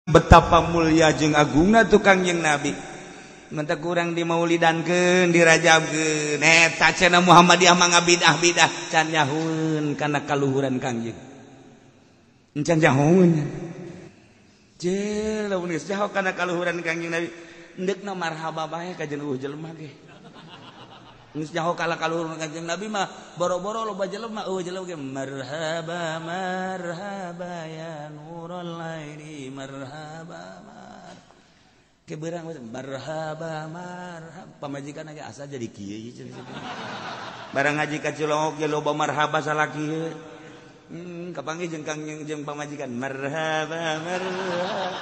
betapa mulia jeung agungna tu Kangjeng Nabi. Menta kurang di maulidankeun, dirajabkeun. Eta cenah Muhammadiyah mah ngabidah-bidah can nyahoeun kana kaluhuran Kangjeng. Encan nyahoeun. Je lamun geus jaho kana kaluhuran Kangjeng Nabi, endekna marhaba bae ka jeung jelema ge. Geus jaho kana kaluhuran Kangjeng Nabi mah boro-boro loba jelema, jelema ge marhaba marhaba ya nurul laili marhaba. Keberang marhaba marhaba pamajikan ge asa jadi kieu barang ngaji ka Cilongok ge loba marhaba salaki kapanggih jeung Kangjeng jeung pamajikan marhaba marhaba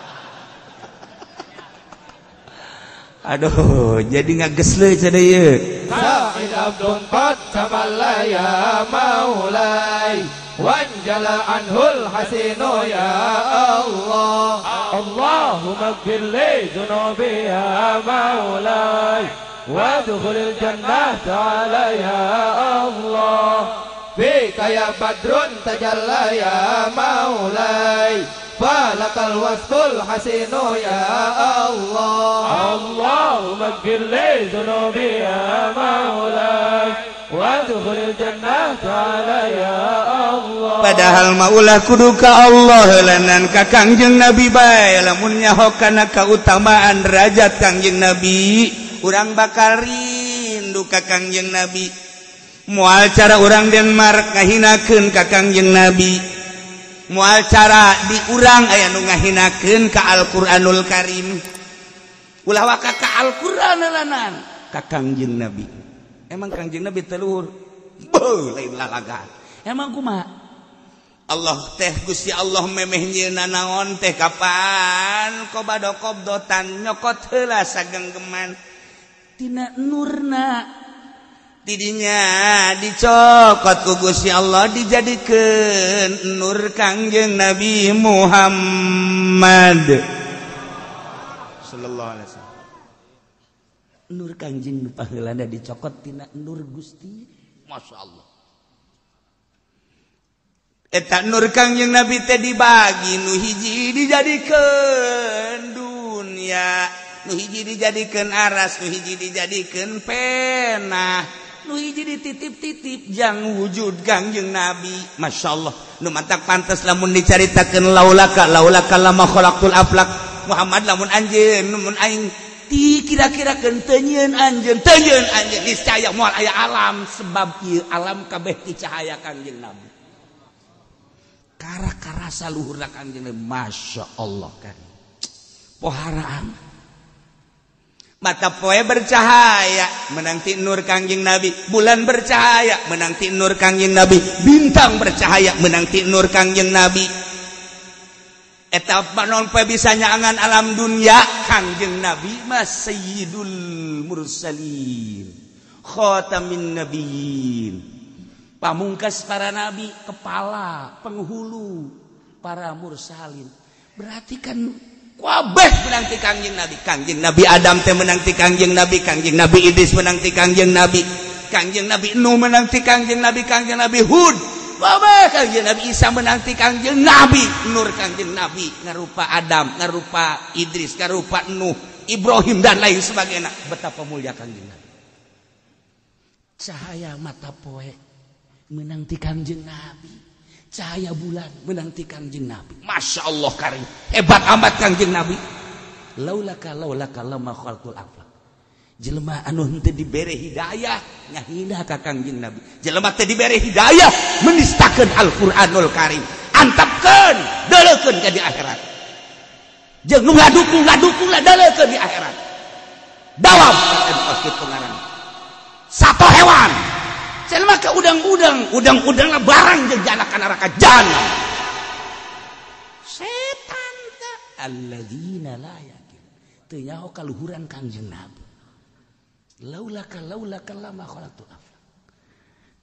aduh jadi ngagesle cenah ieu Sa'id Abdun qad tamallaya maulai wanjala anhul hasinu ya Allah Allahumma ighfir li dhunubi ya maulai wadkhulil jannah ta'ala ya Allah fika ya badrun tajalla ya maulai falakal wasful hasinu ya Allah Allahumma ighfir li dhunubi ya maulai wadkhulil jannah ta'ala ya Allah. Padahal maulah kudu ka Allah lanan ka Kangjeng Nabi bae lamun nyaho kana kautamaan derajat Kangjeng Nabi urang bakal rindu ka Kangjeng Nabi moal cara urang Denmark ngahinakeun ka Kangjeng Nabi moal cara di urang aya nu ngahinakeun ka Al-Qur'anul Karim ulah waka ka Al-Qur'an lanan ka Kangjeng Nabi. Emang Kangjeng Nabi teluhur lain lalagaan emang kumaha Allah teh Gusti Allah memeh nyieunna naon teh kapan kobado kobdotan nyokot heula sagenggeman tina nurna tidinya dicokot ku Gusti Allah dijadikeun nur Kangjeng Nabi Muhammad sallallahu alaihi wasallam. Nur Kangjeng paheulana dicokot tina nur Gusti Masya Allah. Eta nur Kangjeng Nabi teh dibagi nu hiji dijadikeun dunya nu hiji dijadikeun aras nu hiji dijadikeun pena nu hiji dititip-titip jang wujud Kangjeng Nabi Masya Allah. Nu mantak pantes lamun dicaritakeun laulaka lama khalaqtul aflak Muhammad lamun anjeun mun aing kira-kira kentenyeun anjeun niscaya moal aya alam sebab ieu alam kabeh ti cahaya Kangjeng Nabi kara-karasa luhurna Kangjeng Nabi Masya Allah kan poharaan mata poe bercahaya menang ti nur Kangjeng Nabi bulan bercahaya menang ti nur Kangjeng Nabi bintang bercahaya menang ti nur Kangjeng Nabi eta panon poe bisa nyaangan alam dunia Kangjeng Nabi mas sayyidul mursalin khatamin nabiyyin pamungkas para nabi kepala penghulu para mursalin berarti kan kabeh menang ti Kangjeng Nabi Kangjeng Nabi Adam teh menang ti Kangjeng Nabi Kangjeng Nabi Idris menang ti Kangjeng Nabi Kangjeng Nabi Nuh menang ti Kangjeng Nabi Kangjeng Nabi Hud Bapak Kangjeng Nabi Isa menanti Kangjeng Nabi nur Kangjeng Nabi ngarupa Adam ngarupa Idris ngarupa Nuh Ibrahim dan lain sebagainya betapa mulia Kangjeng Nabi cahaya mata poe menanti Kangjeng Nabi cahaya bulan menanti Kangjeng Nabi Masya Allah karim hebat amat Kangjeng Nabi laulaka lama khalqul aflak jelema anu henteu dibere hidayah ngahina ka Kangjeng Nabi jelema teh dibere hidayah menistakeun Al-Qur'anul Karim antapkeun deuleukeun ka di akhirat jeung nu ngadukung lah deuleukeun di akhirat dawam pasti pengarang sato hewan jelema ka udang lah barang jeung jana ka neraka jahanam setan teh alladzina la yaqin teu nyaho kaluhuran Kangjeng Nabi laulaka lama khalaqtul aflak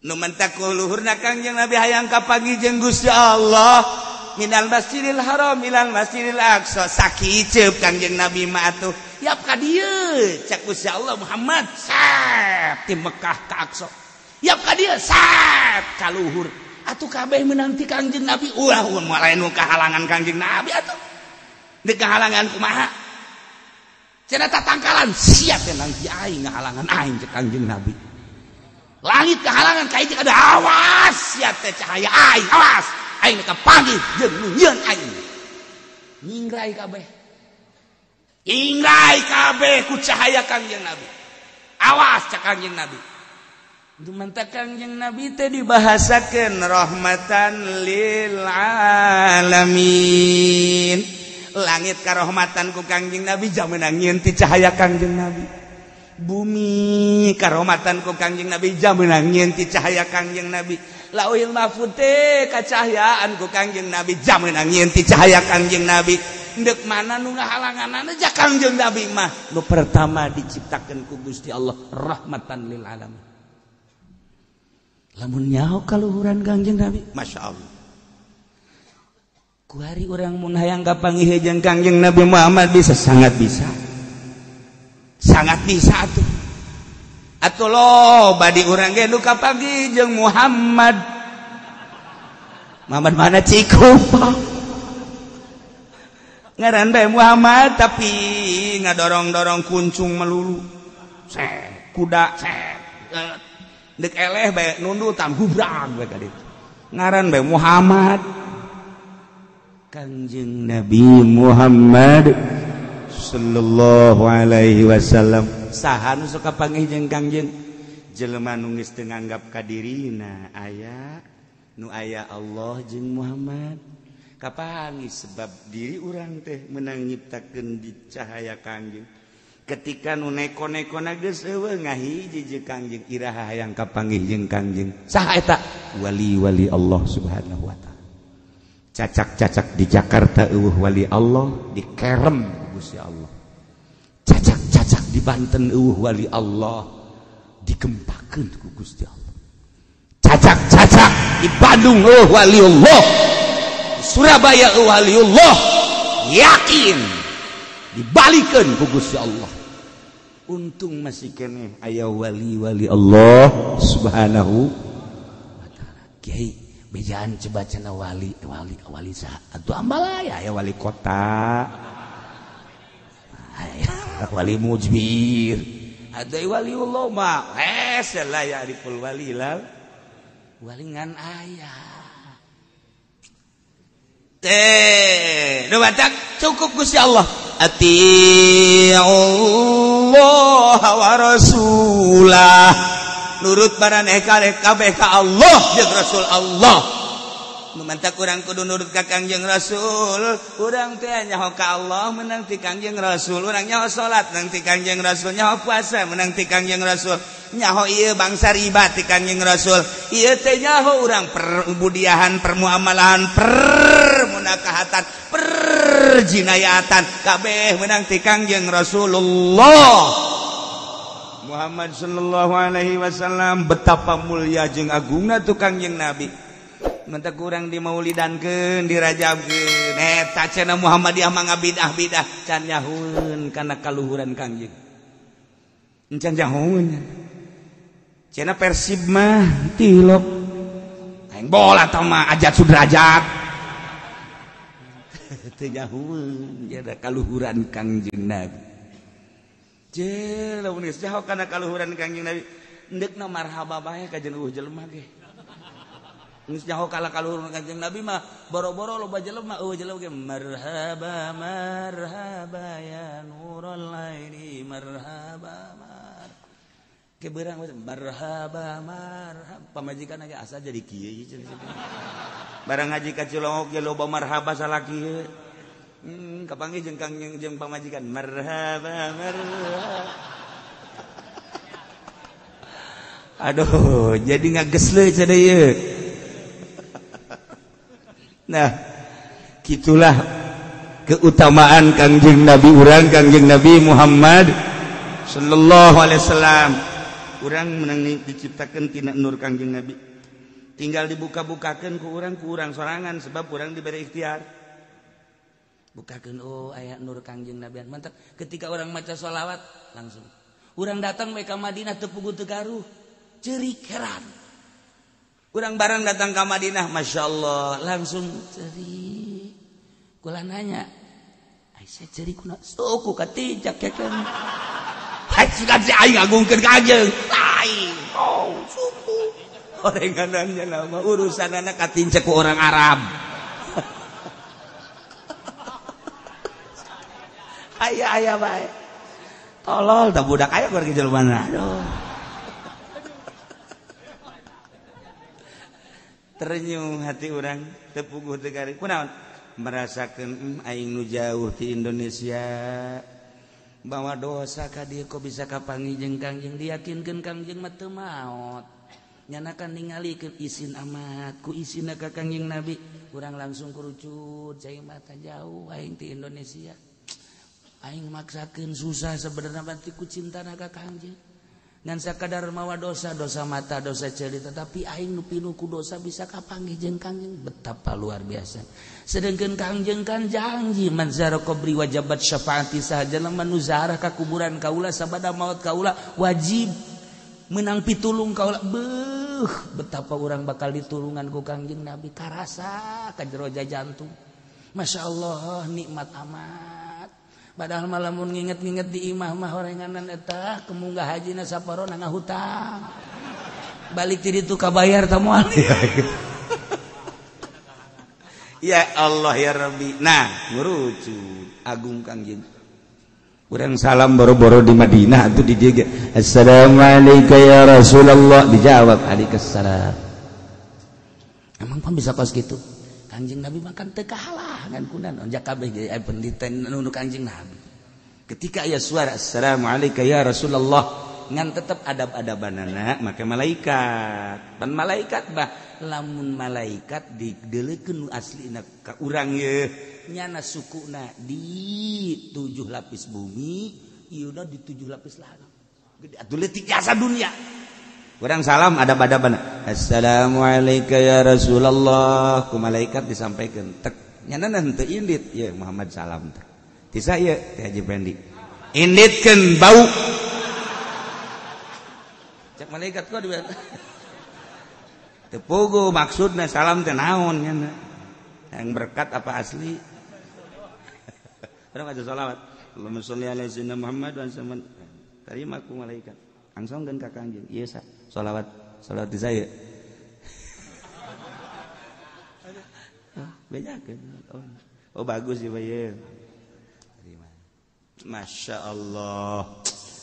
nu mantak luhurna Kangjeng Nabi hayang kapagi jeung Gusti Allah minal masjidil haram ilal masjidil aqsa sakiceup Kangjeng Nabi mah atuh yap ka dieu cak Gusti Allah Muhammad sat ti Mekah ka Aqsa yap ka dieu sat ka luhur atuh kabeh menanti Kangjeng Nabi ulah mun lain nu kahalangan Kangjeng Nabi atuh Dek halangan kumaha? Cenah tatangkalan siap nanti aing ngahalangan aing cek Kangjeng Nabi. Langit kehalangan ka hiji kada awas sia teh cahaya aing awas aing kapanggih jeung nyieun aing. Nyingrai kabeh. Ingrai kabeh ku cahaya Kangjeng Nabi. Awas cek Kangjeng Nabi. Dumantak Kangjeng Nabi teh dibahasakeun rahmatan lil alamin. Langit karahmatan ku Kangjeng Nabi jamenang nyieun ti cahaya Kangjeng Nabi. Bumi karahmatan ku Kangjeng Nabi jamenang nyieun ti cahaya Kangjeng Nabi. Lauhil mahfuz teh kacahayaan ku Kangjeng Nabi jamenang nyieun ti cahaya Kangjeng Nabi. Ndek mana nu ngahalanganana ja Kangjeng Nabi mah nu pertama diciptakeun ku Gusti Allah rahmatan lil alamin. Lamun nyaho kaluhuran Kangjeng Nabi, masyaallah. Ku hari urang mun hayang kapanggih jeung Kangjeng Nabi Muhammad bisa sangat bisa. Sangat bisa atuh. Atuh lo badi urang ge nu kapanggih jeung Muhammad. Muhammad mana Cikupa. Ngaran bae Muhammad tapi ngadorong-dorong kuncung melulu. Kuda dek eleh bae nundu tam gubrag bae ka ditu. Ngaran bae Muhammad. Kangjeng Nabi Muhammad sallallahu alaihi wasallam saha nu sok kapanggih jeung Kangjeng? Jelema nu geus teu nganggap ka dirina aya nu aya Allah jeung Muhammad. Kapanggih sebab diri urang teh meunang nyiptakeun di cahaya Kangjeng. Ketika nu neko-nekona geus eueuh ngahiji jeung Kangjeng iraha hayang kapanggih jeung Kangjeng. Saha eta? Wali-wali Allah Subhanahu wa taala. Cacak-cacak di Jakarta eueuh wali Allah, di Kerem Gusti Allah. Cacak-cacak di Banten eueuh wali Allah, dikempakeun ku Gusti Allah. Cacak-cacak di Bandung eueuh wali Allah. Di Surabaya eueuh wali Allah. Yakin dibalikeun ku Gusti Allah. Untung masih keneh aya wali-wali Allah Subhanahu wa taala. Kiai bejaan coba cenah wali saha atuh ambalaya aya wali kota wali mujbir ada waliullah mah lah ya ariful wali lal wali ngan aya teh nu batak cukup Gusti Allah atiullah wa rasulah nurut baraneh kabeh ka Allah jeung Rasul Allah. Nu mantak urang kudu nurut ka Kangjeng Rasul, urang teh nyaho ka Allah meunang ti Kangjeng Rasul, urang nyaho salat meunang ti Kangjeng Rasul, nyaho puasa meunang ti Kangjeng Rasul, nyaho ieu bangsa riba ti Kangjeng Rasul. Ieu teh nyaho urang perbudiahan, permuamalahan, permunakahatan, perjinayatan kabeh meunang ti Kangjeng Rasulullah. Muhammad sallallahu alaihi wasallam betapa mulia jeung agungna tu Kangjeng Nabi. Mentek urang dimaulidankeun, dirajabkeun. Eta cenah Muhammadiyah mah ngabidah-bidah can nyahoeun kana kaluhuran Kangjeng. Encan nyahoeun. Cenah Persib mah tilok. Aing bola tah mah ajat sudrajat. Teu nyahoeun jadi kaluhuran Kangjeng Nabi. Lamun geus jauh kana kaluhuran Kangjeng Nabi endekna marhaba bae ka jeung eueuh jelema ge. Geus jauh kana kaluhuran Kangjeng Nabi mah boro-boro loba jelema eueuh jelema ge marhaba marhaba ya nurul aini marhaba mar. Ke beurang marhaba marhaba pamajikan ge asa jadi kieu cenah. Barang ngaji ka Cilongok ge loba marhaba salaki kieu. Kapanggih jeung Kangjeng jeung pamajikan marhaba marhaba. Aduh jadi ngagesle cenah ieu. Nah gitulah keutamaan Kangjeng Nabi urang Kangjeng Nabi Muhammad sallallahu alaihi wasallam. Urang meunang diciptakeun tina nur Kangjeng Nabi. Tinggal dibuka-bukakeun ku urang sorangan sebab urang diberi ikhtiar. Bukakeun aya nur Kangjeng Nabi. Mantap ketika orang maca sholawat langsung. Urang datang bae ka Madinah teu puguh teu garuh. Ceurik heran. Urang barang datang ka Madinah masyaallah langsung ceurik. Kula nanya, saya cari kuna suku katijak ya kan hajikan si aing ngagungkeun Kangjeng lain suku orenganannya nama urusan anak katinjak ku orang Arab ayah bae tolol tak budak aya pergi jelema aduh terenyuh hati orang tepuguh teu gari kunaon merasakeun aing nu jauh ti Indonesia bawa dosa ka dieu kok bisa kapanggih jeung Kangjeng diyakinkeun Kangjeng mah teu maot nyanakan ningalikeun isin amat ku isina ka Kangjeng Nabi urang langsung kerucut cai mata jauh aing ti Indonesia aing maksakeun susah sebenarnya mati ku cintana ka Kangjeng ngan sakadar mawa dosa mata dosa ceuli tetapi aing nu pinuh ku dosa bisa kapanggih jeung Kangjeng betapa luar biasa sedengkeun Kangjeng kan janji man zara qabri wajabat syafaati sahaja lamun nu ziarah ka kuburan kaula sabada maut kaula wajib menang pitulung kaula betapa urang bakal ditulungan ku Kangjeng Nabi karasa ka jero jantung masyaallah nikmat amat padahal malamun nginget-nginget di imah mah horenganan eta kemunggah hajina saparona ngahutang balik ti ditu kabayar tah moal ya Allah ya Rabbi nah ngurucut agung Kangjeng urang salam boro-boro di Madinah atuh di dieu assalamualaikum ya Rasulullah dijawab alaikussalam emang pan bisa kos kitu Kangjeng Nabi makan teu kalah ngan kunaon jak kabeh ge pendeta nu Kangjeng Nabi ketika aya suara assalamualaikum ya Rasulullah ngan tetep adab-adabanana make malaikat pan malaikat bah lamun malaikat dideleukeun nu aslina ka urang ye nyana sukuna di 7 lapis bumi ieuna di 7 lapis langit gede atuh leutik jasa dunia urang salam adab-adaban assalamualaikum ya Rasulullah ku malaikat disampaikan tek nyana henteu indit ya Muhammad salam teh tisa ieu teh Haji Pendi inditkeun bau cek malaikat kok di teu puguh maksudna salam teh naon nyana yang berkat apa asli urang aja selawat Allahumma sholli ala sayyidina Muhammad wa sallam terima ku malaikat langsungkeun ka Kangjeng ieu sa salawat di saya bejakeun oh bagus ya bae Masya Allah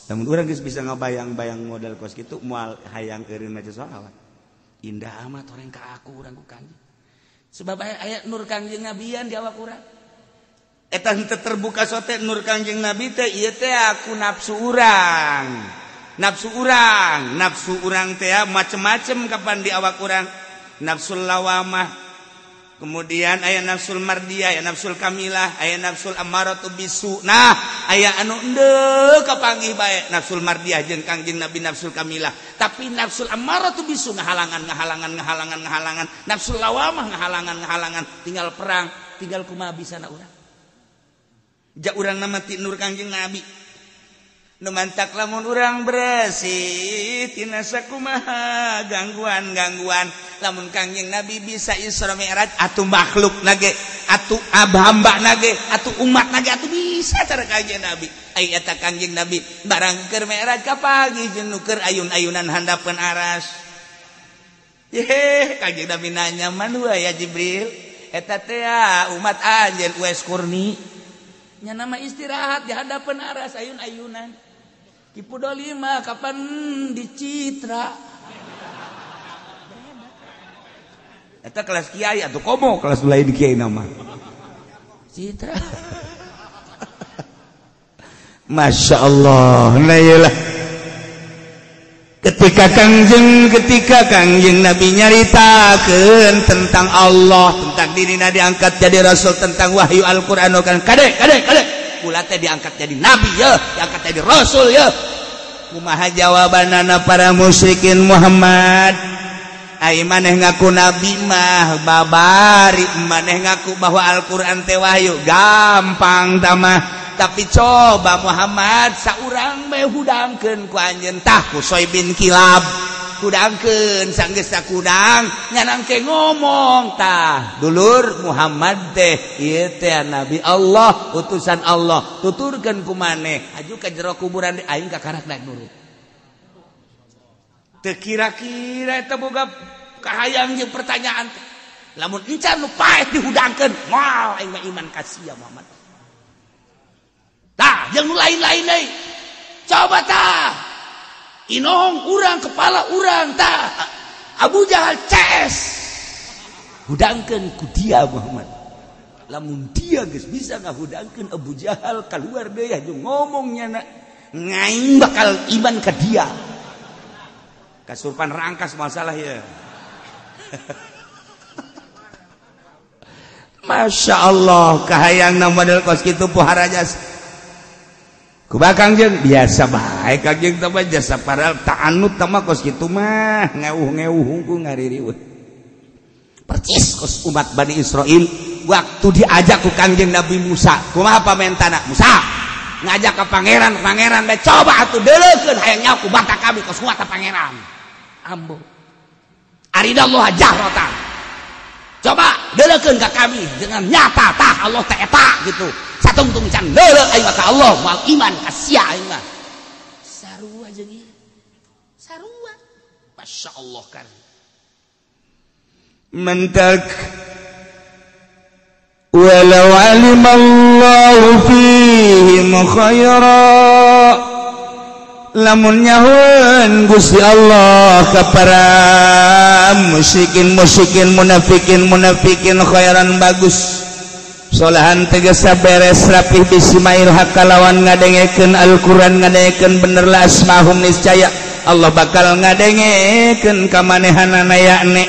lamun urang geus bisa ngabayang-bayang model kos kitu moal hayang eureun maca salawat indah amat orang ka aku urang ku Kangjeng sebab aya nur Kangjeng Nabian di awak urang eta henteu terbuka sote nur Kangjeng Nabi teh ieu teh aku nafsu urang teh macem-macem kapan di awak urang nafsul lawamah kemudian aya nafsul mardiyah aya nafsul kamilah aya nafsul ammaratu bisu nah aya anu endeu kapanggih bae nafsul mardiyah jeung Kangjeng Nabi nafsul kamilah tapi nafsul ammaratu bisu ngahalangan nafsul lawamah ngahalangan tinggal perang tinggal kumaha bisana urang ja urang na mati nur Kangjeng Nabi nu mantak lamun urang bersih tina sakumaha gangguan lamun Kangjeng Nabi bisa Isra Mi'raj atuh makhluk nage atuh hamba nage atuh umat nage atuh bisa cara Kangjeng Nabi ai eta Kangjeng Nabi barang keur Mi'raj ka pagi jeung nu keur ayun-ayunan handapeun aras Kangjeng Nabi nanya manua ya Jibril eta teh umat anjeun Uwais Kurni nya nama istirahat di hadapan aras ayun-ayunan Kipu Dolima kapan dicitra eta kelas kiai atau komo kelas lain kiai nama citra Masya Allah nah iyalah ketika Kangjeng Nabi nyaritakeun tentang Allah tentang dirina diangkat jadi rasul tentang wahyu Al-Qur'an kan kade kula teh diangkat jadi nabi ya diangkat jadi rasul ya kumaha jawabanana para musyrikin Muhammad ai maneh ngaku nabi mah babari maneh ngaku bahwa Al-Qur'an teh wahyu gampang tamah tapi coba Muhammad saurang bae hudangkeun ku anjeun tah Qusay bin Kilab kudangkeun sanggeus kudang nyanangke ngomong tah dulur Muhammad teh ieu teh nabi Allah utusan Allah tuturkeun ku maneh aju ka jero kuburan aing kakarak daek nurut teu kira-kira eta boga kahayang jeung pertanyaan teh lamun encan nu paeh dihudangkeun moal aing mah iman ka sia Muhammad tah jeung nu lain-lain deui coba tah inong urang kepala urang tah Abu Jahal CS hudangkeun ku dia Muhammad lamun dia geus bisa ngahudangkeun Abu Jahal kaluar deui aju ngomongnya ngaing bakal iman ka dia kasurpan rangkas masalah ya Masya Allah kahayang na model kos kitu pohara jas kubakang jeung biasa bae kajeng teh mah jasa padahal ta'anut teh mah kos kitu mah ngeuh-ngeuh hungkul ngaririweuh percis kos umat Bani Israil waktu diajak ku Kangjeng Nabi Musa kumaha pamentana Musa ngajak ke pangeran teh coba atuh deuleukeun hayang nyaho ku batak kami kos kuat pangeran ambo aridallah jahratan coba deuleukeun ka kami dengan nyata tah Allah teh eta gitu satungtung can deuleu aing ka Allah moal iman ka sia aing mah sarua jeung ieu sarua masyaallah kan mentak walau alimallahu fihim khaira lamun nyahoeun Gusti Allah ka para musyrikin munafikin khairan bagus solahan tegesa beres rapih bisimail hakalawan ngadengekeun Al-Qur'an ngadengekeun bener la asmahum niscaya Allah bakal ngadengekeun ka manehanana yakne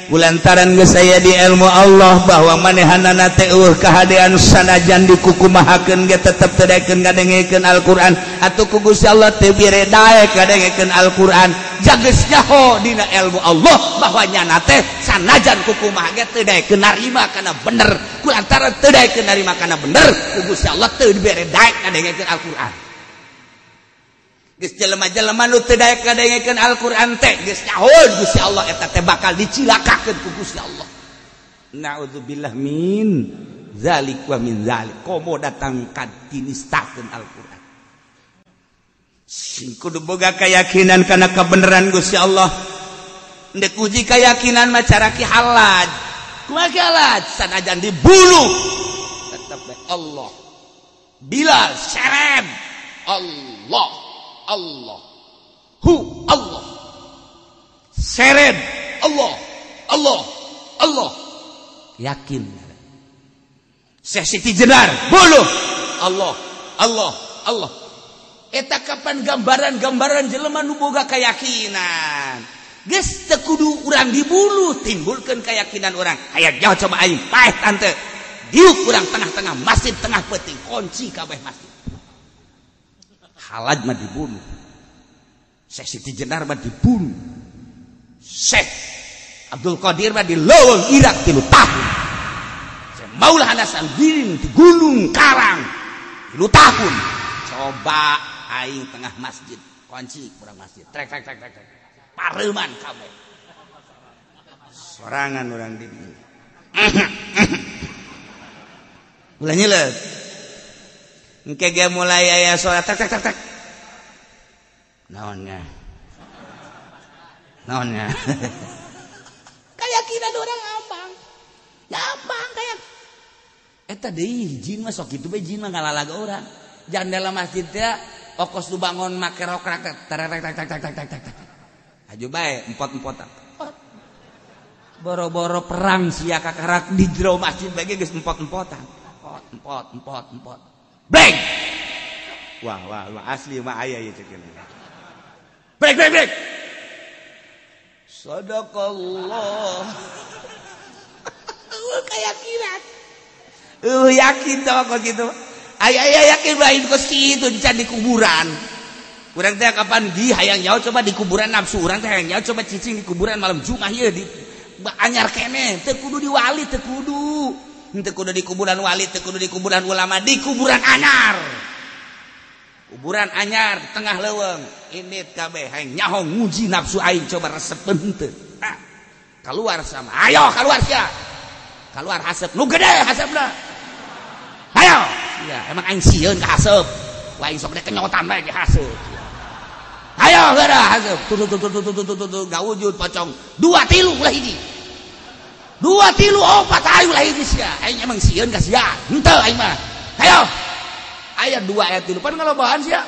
kulantaran geus aya di ilmu Allah bahwa manehanana teh eueuh kahadean sanajan dikukumahakeun ge tetep teu daekeun ngadengekeun Al-Qur'an atuh ku Gusti Allah teu bere daek ngadengekeun Al-Qur'an jageus nyaho dina ilmu Allah bahwa nyana teh sanajan kukumaha ge teu daekeun narima kana bener kulantaran teu daekeun narima kana bener ku Gusti Allah teu dibere daek ngadengekeun Al-Qur'an geus jelema-jelema nu teu daek ngadengekeun Al-Qur'an teh geus nyahoeun Gusti Allah eta teh bakal dicilakakeun ku Gusti Allah. Nauzubillah min zalik wa min zalik. Komo datang kadinistakeun Al-Qur'an. Sing kudu boga keyakinan kana kabeneran Gusti Allah. Ndek uji keyakinan mah cara ki halaj. Kumaha ki halaj? Sanajan dibunuh tetep Allah. Bilal serem Allah Allah Allah seret Allah yakin Syekh Siti Jenar buluh Allah eta kapan gambaran jelema nu boga keyakinan geus teu kudu urang dibuluh timbulkeun keyakinan urang aya jauh coba aing paeh tante diuk urang tengah-tengah masjid tengah peuting kunci kabeh masjid Halaj mah dibunuh Syekh Siti Jenar mah dibunuh Syekh Abdul Qadir mah dileuweung Irak 3 tahun Syekh Maulana Hasanuddin di Gunung Karang 3 tahun coba aing tengah masjid kunci kurang masjid trek pareuman kabeh sorangan urang di ulah nyeuleut engke ge mulai aya salat tak naonnya keyakinan orang gampang kayak eta deui jin mah sok kitu bae jin mah ngalalag orang jandela masjid teh okos nu bangun make rokrak tak aju bae empot-empotan boro-boro perang sia kakarak di jero masjid bae geus empot-empotan empot break wah asli mah aya ieu ceuk break sadaqallah keyakinan yakin tau kok gitu aya yakin lain kos kitu di kuburan urang teh kapan di hayang nyaho coba di kuburan nafsu urang teh hayang nyaho coba cicing di kuburan malam Jumat ieu di anyar kene teu kudu di wali teu kudu di kuburan wali teu kudu di kuburan ulama di kuburan anyar kuburan anyar di tengah leuweung indit kabeh hayang nyaho nguji nafsu aing coba resepen teu keluar sama ayo keluar sia keluar haseup nu gede haseupna ayo ya emang aing sieun ka haseup wah aing sok dek kenyotan bae ge haseup ayo geura haseup tuh gawujud pocong 2-3 ulah hiji 2-3 4 ayu lah hiji sia aing emang sieun ka sia henteu aing mah ayo aya 2 aya 3 pan ngalobahan sia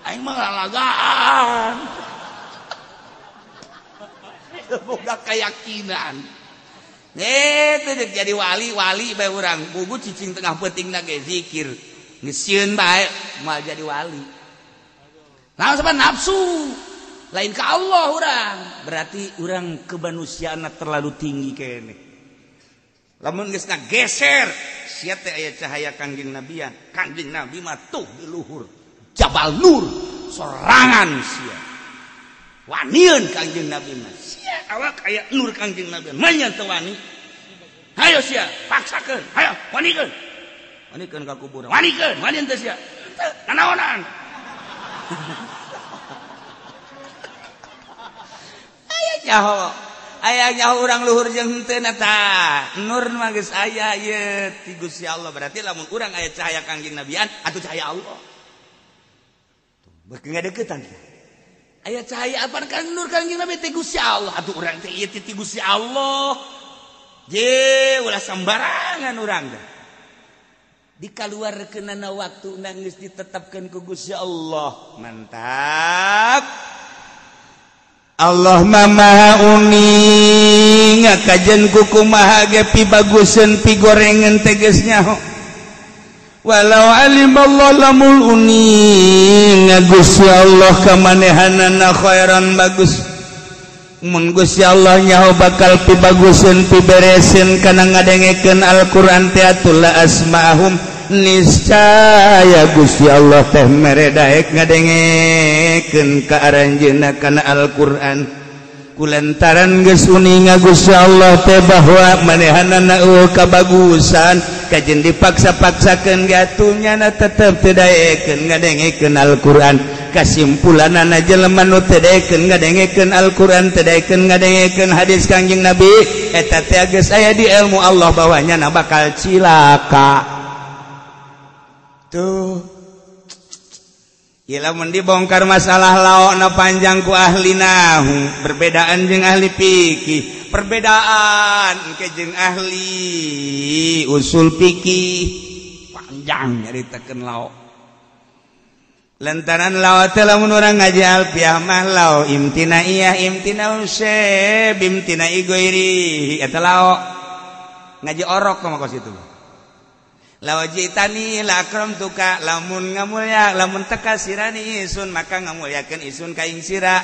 aing mah lalagaan boga keyakinan itu jadi wali bae urang bubu cicing tengah peutingna ge zikir ngesieun bae moal jadi wali naon sabab nafsu lain ka Allah urang berarti urang kemanusiaana terlalu tinggi kene lamun geus geser sia teh aya cahaya kangjeng nabian kangjeng nabi mah tuh di luhur Jabal Nur sorangan sia wanieun kangjeng nabi mah sia awak aya nur kangjeng nabi manya teu wani hayo sia paksakeun hayo wanikeun ka kuburan wanikeun teh sia teu nanaonan aya nyaho urang luhur jeung henteu na tah nur mah geus aya ieu ti Gusti Allah berarti lamun urang aya cahaya kangjeng nabian atuh cahaya Allah beukeung ngadeuketan aya cahaya apa kan nur kangjeng nabi ti Gusti Allah atuh urang teh ieu ti Gusti Allah je ulah sambarangan urang teh dikaluarkeunana waktuna geus ditetepkeun ku Gusti Allah mantap Allah maha uning ngakajen kuku maha ge pibaguseun pigorengan teges nyaho walau alimallahu lamul uning Gusti Allah kamanehanana khairan bagus mun Gusti Allah nyaho bakal pibaguseun pibereseun kana ngadengekeun Al-Qur'an teh atul asma'hum niscaya Gusti Allah teh mere daek ngadengekeun ka aranjeunna kana Al-Qur'an kulantaran geus uning Gusti Allah teh bahwa manehanana eueuh kabagusan kajen dipaksa-paksakeun gatunyana tetep teu daekeun ngadengekeun Al-Qur'an kasimpulanana jelema nu teu daekeun ngadengekeun Al-Qur'an teu daekeun ngadengekeun hadis Kangjeng Nabi eta teh geus aya di ilmu Allah bahwanyana bakal cilaka tuh ieu lamun dibongkar masalah laokna panjang ku ahli nahu perbedaan jeung ahli fikih perbedaan ke jeung ahli usul fikih panjang nyaritakeun laok lantaran laok teh lamun urang ngaji alfiah mah laok imtinaiyah imtinau syeb imtinai goiri eta laok ngaji orok mah kos itu lawajitani la akram tuka lamun ngamulya lamun teka sirani isun maka ngamulyakeun isun ka ing sira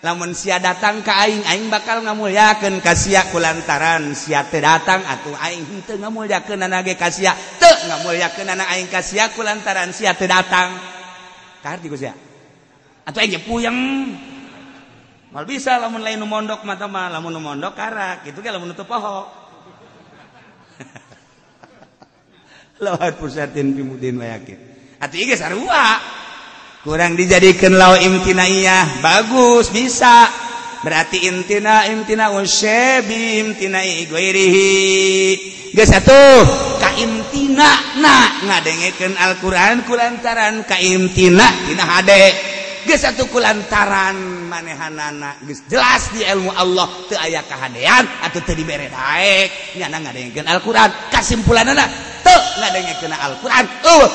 lamun sia datang ka aing bakal ngamulyakeun ka sia kulantaran sia teu datang atuh aing henteu ngamulyakeun ge ka sia teu ngamulyakeun aing ka sia kulantaran sia teu datang karti ku sia atuh aing puyeng mal bisa lamun lain nu mondok mah mah lamun nu mondok karak kitu ge lamun teu poho lawat pusatin pimudin wayakin atuh ieu sarua kurang dijadikeun law imtinaiyah bagus bisa berarti imtina usyabi imtinai ghairihi geus atuh ka imtina na ngadengekeun Al-Qur'an kulantaran ka imtina tina hade geus atuh kulantaran manehanana geus jelas di ilmu Allah teu aya kahadean atuh teu dibere daek nyana ngadengekeun Al-Qur'an kasimpulanana teu ngadengekeun Al-Qur'an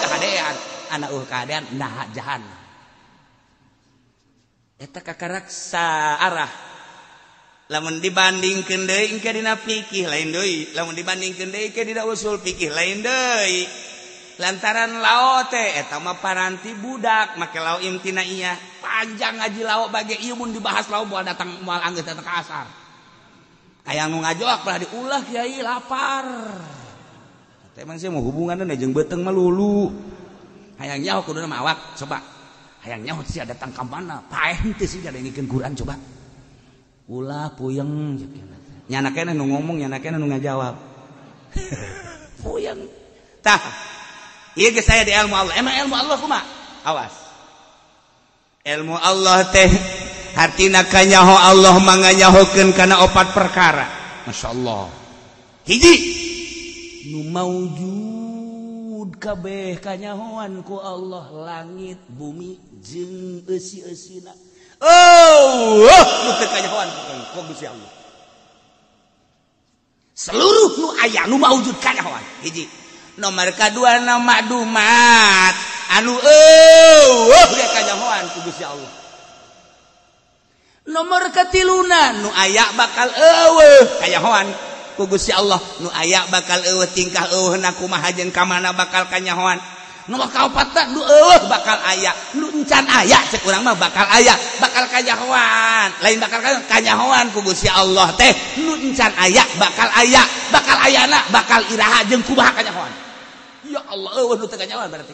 kahadean ana kahadean nah jahanam eta kakaraksa arah lamun dibandingkeun deui engke dina fikih lain deui lamun dibandingkeun deui ke dina usul fikih lain deui lantaran lao teh eta mah paranti budak make lao imtinaiyah panjang ngaji lao bage ieu mun dibahas lao moal datang moal anggeus datang ka asar aya nu ngajoak lah diulah kiai lapar teh emang sih mau hubunganna jeung beuteung mah lulu hayang nyaho kuduna mah awak coba hayang nyaho sia datang ka mana paeh teh sih ngadengikeun Quran coba ulah puyeng nyana keneh nu ngomong nyana keneh nu ngajawab puyeng tah Ieu geus aya di ilmu Allah. Emang ilmu Allah kumaha? Awas. Ilmu Allah teh artina kanyaho Allah manganyahokeun kana 4 perkara. Masyaallah. Hiji nu maujud kabeh kanyahoan ku Allah langit bumi jeung eusi-eusina. Nu teu kanyahoan ku Gusti Allah. Seluruh nu aya nu maujud kanyahoan. Hiji. Nomor kedua na makdumat anu ge kanyahoan ku Gusti Allah. Nomor katiluna nu aya bakal kanyahoan ku Gusti Allah, nu aya bakal tingkah eueuhna kumaha jeung ka mana bakal kanyahoan. Nomor kaopatna nu bakal aya, nu encan aya cek urang mah bakal aya, bakal kanyahoan. Lain bakal kanyahoan ku Gusti Allah teh nu encan aya, bakal ayana, bakal iraha jeung kumaha kanyahoan. Ya Allah, nu teu kanyahoan berarti.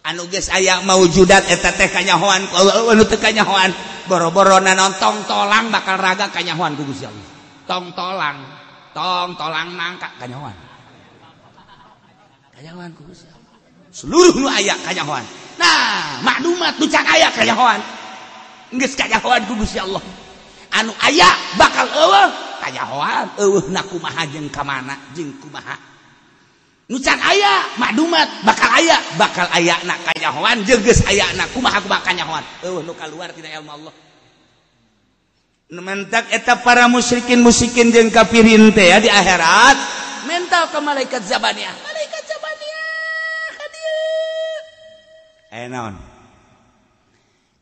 Anu geus aya maujudat eta teh kanyahoan ku Allah, anu teu kanyahoan. Boro-borona nonton tolang bakal raga kanyahoan ku Gusti Allah. Tong tolang nangka kanyahoan. Kanyahoan ku Gusti Allah. Seluruh nu aya kanyahoan. Nah, maklumat nu can aya kanyahoan. Geus kanyahoan ku Gusti Allah. Anu aya bakal eueuh kanyahoan, eueuhna kumaha jeung ka mana jeung kumaha. Nu can aya maklumat bakal aya na kanyahoan jeung geus ayana kumaha kanyahoan. Nu kaluar tina ilmu Allah. Nu mentak eta para musyrikin jeung kafirin teh di akhirat mental ka malaikat Zabaniyah. Malaikat Zabaniyah hadieu. Naon?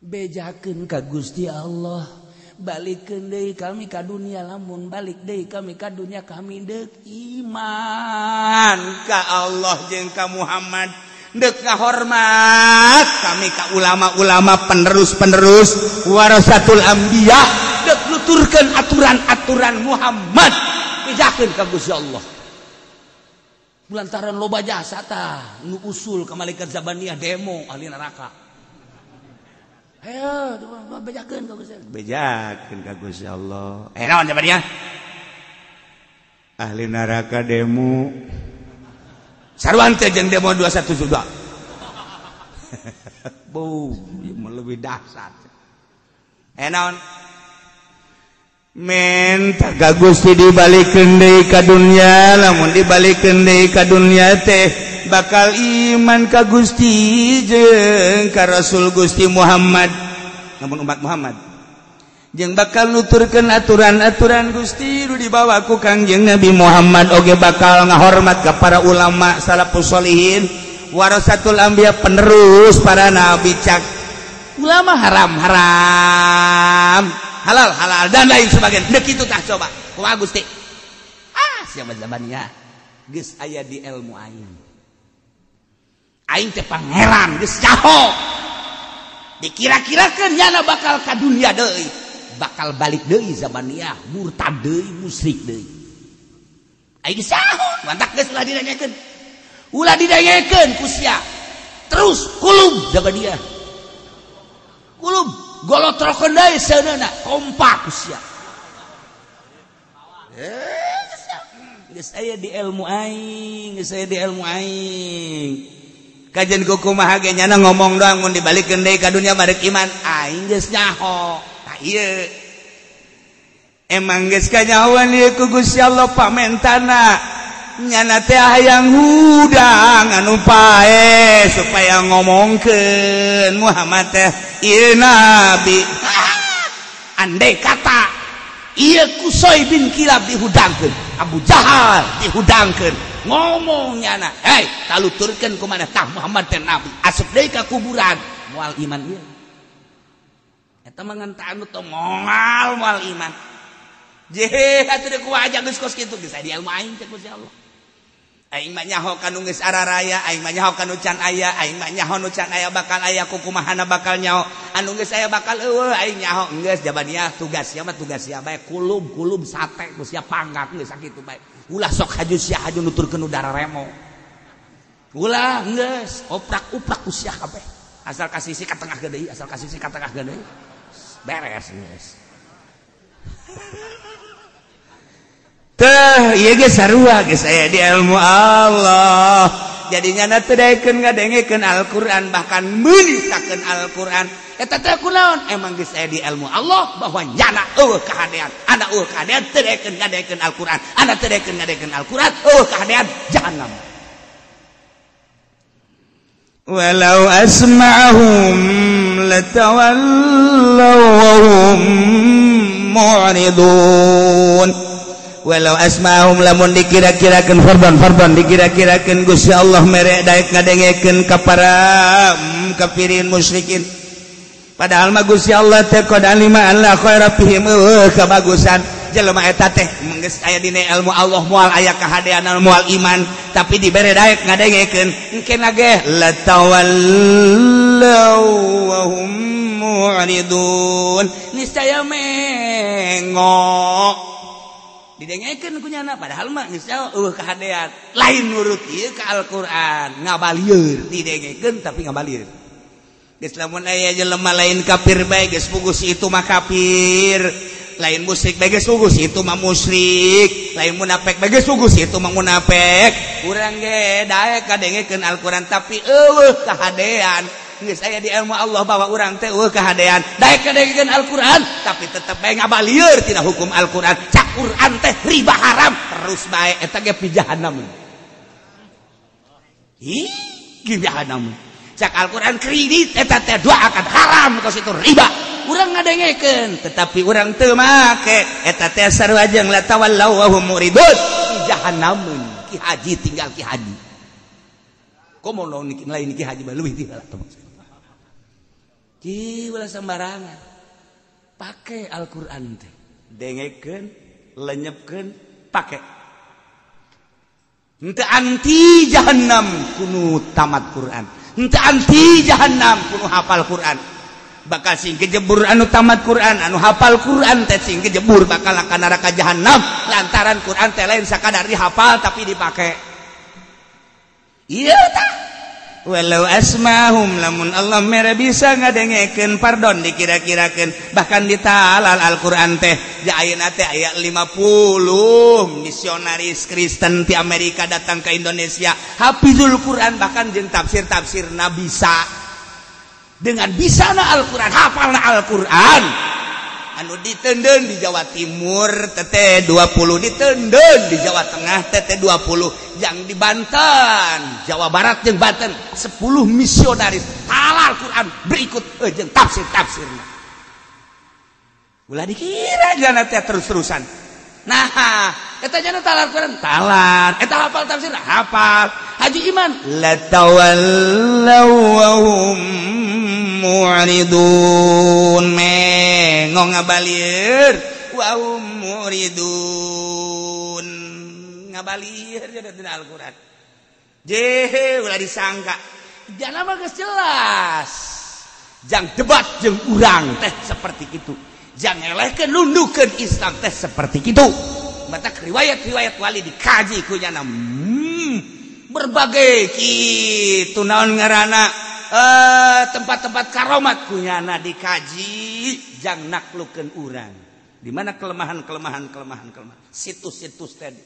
Bejakeun ka Gusti Allah. Balikeun deui kami ka dunia, lamun balik deui kami ka dunia kami deuk iman ka Allah jeung ka Muhammad, deuk ngahormat kami ka ulama-ulama penerus warasatul anbiya, deuk nuturkeun aturan-aturan Muhammad, bejakeun ka Gusti Allah. Lantaran loba jasa tah nu usul ka malaikat Zabaniyah demo ahli neraka. Ayo, bejakeun ka Gusti Allah. Bejakeun ka Gusti Allah. Naon jawabannya? Ahli neraka demo. Saruan teh jeung demo 21 juga. Boom, lebih dahsyat. Naon? Men ka Gusti dibalikeun deui ka dunya, lamun dibalikeun deui ka dunya teh bakal iman ka Gusti jeung ka Rasul Gusti Muhammad, namun umat Muhammad jeung bakal nuturkeun aturan-aturan Gusti nu dibawa ku Kangjeng Nabi Muhammad, oge bakal ngahormat ka para ulama salafus sholihin warasatul anbiya, penerus para nabi. Cak ulama haram halal dan lain sebagainya. Deuk kitu tah coba kumaha Gusti? Siapa Zabaniyah geus aya di ilmu aing teh pangeran geus caho. Dikira-kirakeun nyana bakal ka dunia deui, bakal balik deui Zabaniyah, murtad deui, musyrik deui. Aing geus caho, mantak geus ulah didanyekeun ku sia. Terus kulub Zabaniyah. Kulub golotrokeun deui seunana, kompak ku sia. Geus aya di ilmu aing, kajian kumaha ge nyana ngomong doang mun dibalikeun deui ka dunia barek iman aing geus nyaho. Tah ieu emang geus kanyahoan ieu ku Gusti Allah pamentana nyana teh hayang hudang anu pae supaya ngomongkeun Muhammad teh ieu nabi. Andai kata ieu Qusay bin Kilab dihudangkeun, Abu Jahal dihudangkeun, ngomongnya na, taluturkeun ku mana tah Muhammad teh nabi, asup deui ka kuburan, moal iman ieu. Eta mah ngan anu teh moal iman. Jeh atuh deuk wajah geus kos kitu geus aya di ilmu aing teh Gusti Allah. Aing mah nyaho kanu geus araraya, aing mah nyaho kanu can aya, aing mah nyaho nu can aya bakal aya ku kumahana bakal nyaho. Anu geus aya bakal eueuh aing nyaho geus Zabaniyah tugas sia mah tugas sia bae kulub sate ku sia panggat geus sakitu bae. Ulah sok haju sia haju nuturkeun udara remo. Ulah geus oprak-uprak ku sia kabeh. Asal kasisi ka tengah deui, beres geus. Teh ieu ge sarua geus aya di ilmu Allah. jadinya teu ngadengekeun Al-Qur'an bahkan menistakeun Al-Qur'an eta teh kunaon emang geus aya di ilmu Allah bahwa nyana kahadean anda kahadean teu ngadengekeun Al-Qur'an anda teu ngadengekeun Al-Qur'an kahadean jahannam. Walau asma'ahum latawallaw wa hum mu'ridun. Walau asma'ahum lamun dikira-kirakeun fardon dikira-kirakeun Gusti Allah mere daek ngadengekeun ka para kafirin musyrikin padahal mah Gusti Allah teh qad alima alla khaira fihim kabagusan jelema eta teh geus aya dina ilmu Allah moal aya kahadean moal iman tapi dibere daek ngadengekeun engke nage latawallaw wa hum mu'ridun niscaya mengo didengekeun ku nyana padahal mah geus kahadean lain nurut ieu ka Al-Qur'an ngabalieur didengekeun tapi ngabalieur geus lamun aya jelema lain kafir bae geus puguh si itu mah kafir lain musyrik bae geus puguh si itu mah musyrik lain munafik bae geus puguh si itu mah munafik urang ge daek ngadengekeun Al-Qur'an tapi eueuh kahadean geus aya di ilmu Allah bahwa urang teh eueuh kahadean daek ngadengekeun Al-Qur'an tapi tetep bae ngabalieur tina hukum Al-Qur'an cak Qur'an teh riba haram terus bae eta ge pi jahannam ih ge jahannam cak Al-Qur'an kredit eta teh doakan haram kos itu riba urang ngadengekeun tetapi urang teu make eta teh sarua jeung la tawallaw wa hum muridun jahannam ki haji tinggal ki haji komo lain ki haji mah leuwih tinggal ki ulah sembarangan pake Al-Qur'an teh dengekeun lenyepkeun pake henteu anti jahannam kudu tamat Qur'an henteu anti jahannam kudu hafal Qur'an bakal sing kejebur anu tamat Qur'an anu hafal Qur'an teh sing kejebur bakal ka neraka jahannam lantaran Qur'an teh lain sakadar dihafal tapi dipake ieu tah walau asmahum lamun Allah mere bisa ngadengekeun pardon dikira-kirakeun bahkan ditalal Al-Qur'an teh ja ayeuna teh aya 50 misionaris Kristen ti Amerika datang ke Indonesia hafizul Qur'an bahkan jeung tafsir-tafsirna bisa dengan bisana Al-Qur'an hafalna Al-Qur'an anu diteundeun di Jawa Timur teteh 20 diteundeun di Jawa Tengah teteh 20 yang di Banten Jawa Barat jeung Banten 10 misionaris halal Quran berikut jeung tafsir-tafsirna ulah dikira jana teh terus-terusan nah eta jana talal Quran talar eta hafal tafsir hafal haji iman la tawallaw wa hum mu'ridun mengong ngabalieur wa hum mu'ridun ngabalieur dina Al-Qur'an jehe ulah disangka jana mah geus jelas jang debat jeung urang teh seperti itu jang elehkeun nundukeun Islam teh seperti kitu matak riwayat-riwayat wali dikaji ku nyana berbagai kitu naon ngaranna tempat-tempat karomat kunyana dikaji jang naklukeun urang di mana kelemahan situs-situs tadi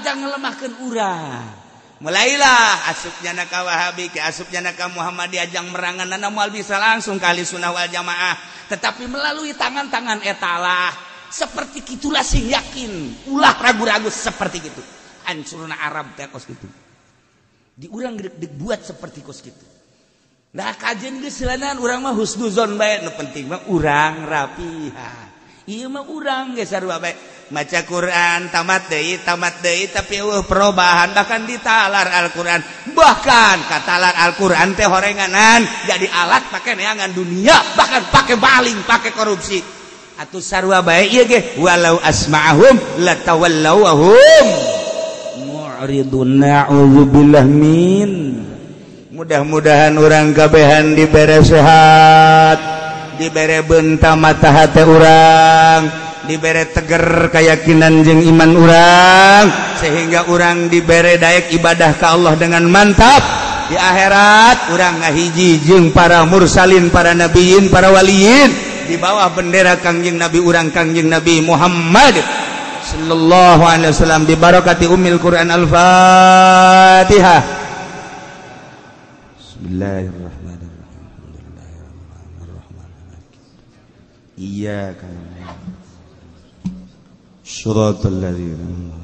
jang ngelemahkeun urang mulailah asupnya ka Wahabi ke asupnya ka Muhammadiyah jang meranganana moal bisa langsung ka Ahlussunnah wal Jamaah tetapi melalui tangan-tangan etalah seperti kitulah sing yakin ulah ragu-ragu seperti gitu hancurna Arab teh kos kitu di urang gedeg buat seperti kos gitu. Nah kajian geus selanan urang mah husnuzon bae nu penting mah urang rapihan. Ieu mah urang geus sarua bae maca Quran tamat deui tapi perubahan bahkan ditalar Al-Qur'an bahkan katalar Al-Qur'an teh horenganan jadi alat pake neangan dunia bahkan pake baling pake korupsi atuh sarua bae ieu ge walau asma'ahum latawallaw wa hum mu'ridun na'udzubillah min mudah-mudahan orang kabehan dibere sehat dibere benta mata hati orang dibere teger keyakinan jeung iman orang sehingga orang dibere daek ibadah ke Allah dengan mantap di akhirat orang ngahiji jeung para mursalin para nabiin para waliin di bawah bendera kangjeng Nabi orang kangjeng Nabi Muhammad sallallahu alaihi wasallam bi barakati ummil Quran al-Fatihah. Al-Fatihah. Bismillahirrahmanirrahim. Iyyaka na'budu wa iyyaka nasta'in. Shiratal ladzina